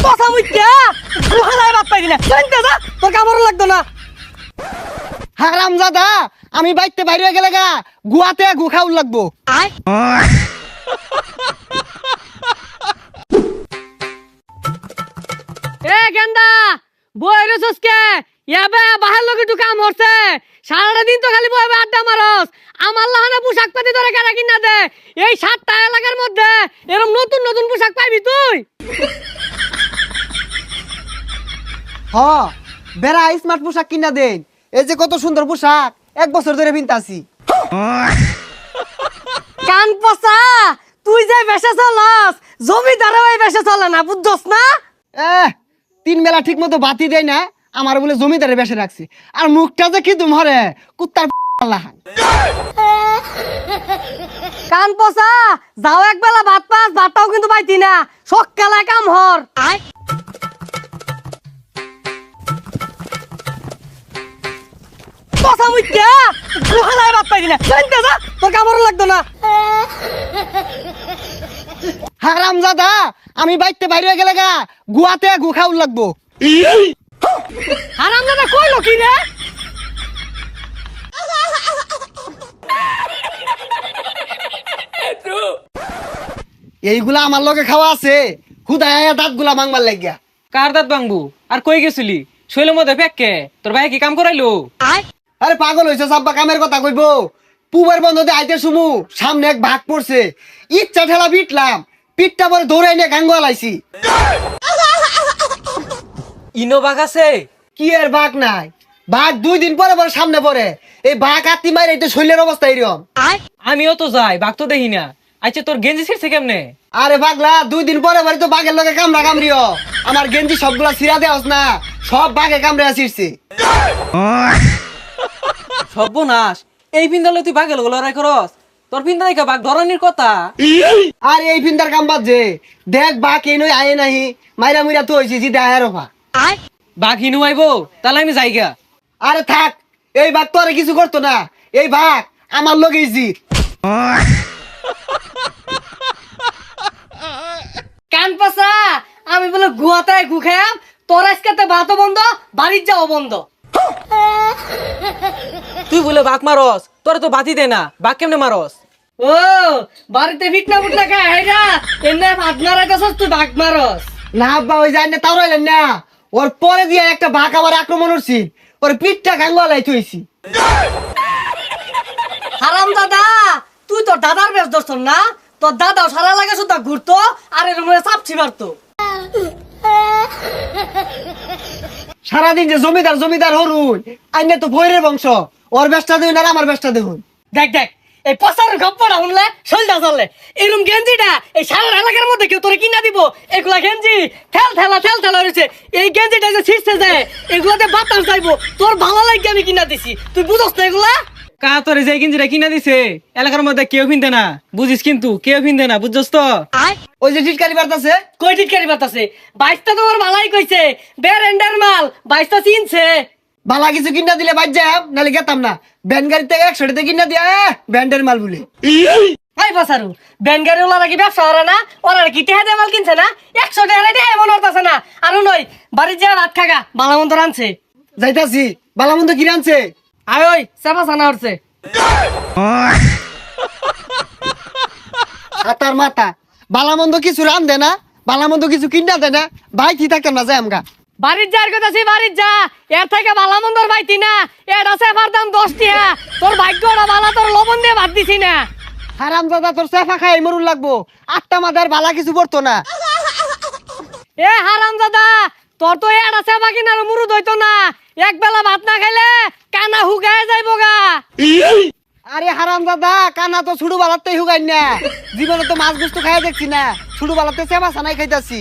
কথা মুইটা গুহালায় বাদ পাইলি না শুনতে যা তোর কামড় লাগতো না। হারামজাদা আমি বাইতে বাইরে গেলে গা গুয়াতে গু খাউল লাগবো। আয় এ গেন্দা বইরে সসকে ইয়াবে বাহার লোকে একটু কাম হচ্ছে সারাটা দিন তো খালি বইবে আড্ডা মারস আমার লাহানে পোশাক পাতি ধরে কেনা কিনা দে এই 7টা এলাকার মধ্যে এরকম নতুন নতুন পোশাক পাইবি তুই। হ বেড়া স্মার্ট পোশাক কিনা দেন। এই যে কত সুন্দর পোশাক 1 বছর ধরে পিনতাছি। কান পচা তুই যে বেশে চলস জমিদারও এই বেশে চলে না বুঝছস না। 3 বেলা ঠিক মতো বাতি দেয় না আমার বলে জমিদারে বেসে রাখছি আর মুখটা যে কি তোমারে কুত্তার লাহান। কান পচা যাও একবেলা ভাত পাস ভাতটাও কিন্তু পাইতি না সকালে কাম হর। আয় পচা মুইটা গুহালায় ভাত পাইতি না শুনতে যা তোর কামড় লাগতো না। হারামজাদা আমি বাইতে বাইরে গেলে গা গুয়াতে গু খাউল লাগবো। হারামজাদা কইলো কি রে? এইগুলা আমার লগে খাওয়া আছে খুদায় দাঁত গুলা মাংবার লাগিয়া। কার দাঁত ভাঙবো আর কই গেছিলি শৈলের মধ্যে ফেককে তোর ভাই কি কাম করাইলো? আয় আরে পাগল হইছে সাব্বা কামের কথা কইবো। পুবের বন্ধতে আইতে শুমু সামনে এক ভাগ পড়ছে ইচ্ছা ঠেলা পিটলাম পিঠটা পরে দৌড়াই নিয়ে গাঙ্গ আলাইছি। ইনো বাঘ আছে? কি এর বাঘ নাই বাঘ 2 দিন পরে পরে সামনে পড়ে এই বাঘ আত্মি মাইরে এটা শৈলের অবস্থা এরকম। আয় আমিও তো যাই বাঘ তো দেখি না। আচ্ছা তোর গেঞ্জি ছিড়ছে কেমনে? আরে পাগলা 2 দিন পরে পরে তো বাঘের লগে কামড়া কামড়িও আমার গেঞ্জি সবগুলা ছিড়া দেওয়াস না সব বাঘে কামড়ে ছিড়ছে। সর্বনাশ এই পিন্দালে তুই বাঘের লড়াই করস? তোর পিন্দা দেখা বাঘ ধরনের কথা। আর এই ফিন্দার কাম বাদ যে দেখ বাঘ এই নই আয়ে নাহি মাইরা মুইরা তো হইছি জিদা আয়ের অফা। আয় বাঘ হিনু আইবো তাহলে আমি যাইগা। আরে থাক এই বাঘ তো আর কিছু করতো না এই বাঘ আমার লগেই জিত। কান পচা আমি বলে গুয়াতে গু খাম তোর আজকে ভাতও বন্ধ বাড়ির যাও বন্ধ। তুই বলে বাঘ মারস তোর তো বাতি দে না বাঘ কেমনে মারস? ও বাড়িতে ফিটনা ফুটনা খায় হাইরা এমনি ভাত মারাইতেছস তুই ভাগ মারস। না আব্বা ওই যায় না তাও রইলেন না ওর পরে দিয়ে একটা বাঘ আমার আক্রমণ করছি ওর পিঠটা গাঙ্গলাই থইছি। হারাম দাদা তুই তোর দাদার বেশ ধরছ না তোর দাদাও সারা লাগে শুধু ঘুরতো আর এর মধ্যে চাপছি মারতো। সারাদিন যে জমিদার জমিদার হরুন আইনে তো ভৈরের বংশ ওর ব্যবসা দেখুন আর আমার ব্যবসা দেখুন। দেখ দেখ এই পচার গপ্পটা শুনলে শৈলটা চললে এরকম গেঞ্জিটা এই সারা এলাকার মধ্যে কেউ তোরে কিনা দিব এগুলা গেঞ্জি ঠেল ঠেলা রয়েছে এই গেঞ্জিটা যে ছিঁড়ছে যায় এগুলাতে বাতাস যাইবো তোর ভালো লাগে আমি কিনা দিছি তুই বুঝস না এগুলা। কা তোর যে গেঞ্জিটা কিনা দিছে এলাকার মধ্যে কেউ পিনতে না বুঝিস কিন্তু কেউ পিনতে না বুঝছস তো। আয় ওই যে টিটকারি বার্তাছে কই টিটকারি বাতাসে বাইশটা তোমার ভালাই কইছে বেরেন্ডার মাল বাইশটা চিনছে। বালা কিছু কিনা দিলে বাদ যাম নাহলে গেতাম না ব্যান গাড়ি থেকে 100 টাকা কিনা দিয়া ব্যান্ডের মাল বলে। হাই বাসারু ব্যানগাড়ি ওলা কি ব্যবসা ওরা না ওরা কি টেহা দিয়ে মাল কিনছে না 100 টাকা দিয়ে এমন হতাছে না আরো নয় বাড়ির যা ভাত খাগা বালা মন্দ রানছে যাইতাছি বালামন্দ কি রানছে আয় ওই চাপা চানা হচ্ছে হাতার মাথা বালামন্দ কিছু রান দে না বালামন্দ কিছু কিনা দে না ভাই কি থাকতাম না যাই আমগা। বাড়ির যার কথা সে বাড়ির যা এর থেকে বালা মন্দর পাইতি না এটা সেফার দাম 10 টাকা তোর ভাগ্যটা বালা তোর লবণ দিয়ে ভাত দিছি না। হারামজাদা তোর সেফা খাই মরুন লাগবো 8টা মাদার বালা কিছু পড়তো না। এ হারাম দাদা তোর তো এটা সেফা কিনার মুরুদ হইতো না এক বেলা ভাত না খাইলে কানা হুগায় যাইবো গা। আরে হারামজাদা কানা তো ছুড়ু বালাতেই হুগাই না জীবনে তো মাছ গুস্তু খাই দেখছি না ছুড়ু বালাতে সেবা সানাই খাইতাছি।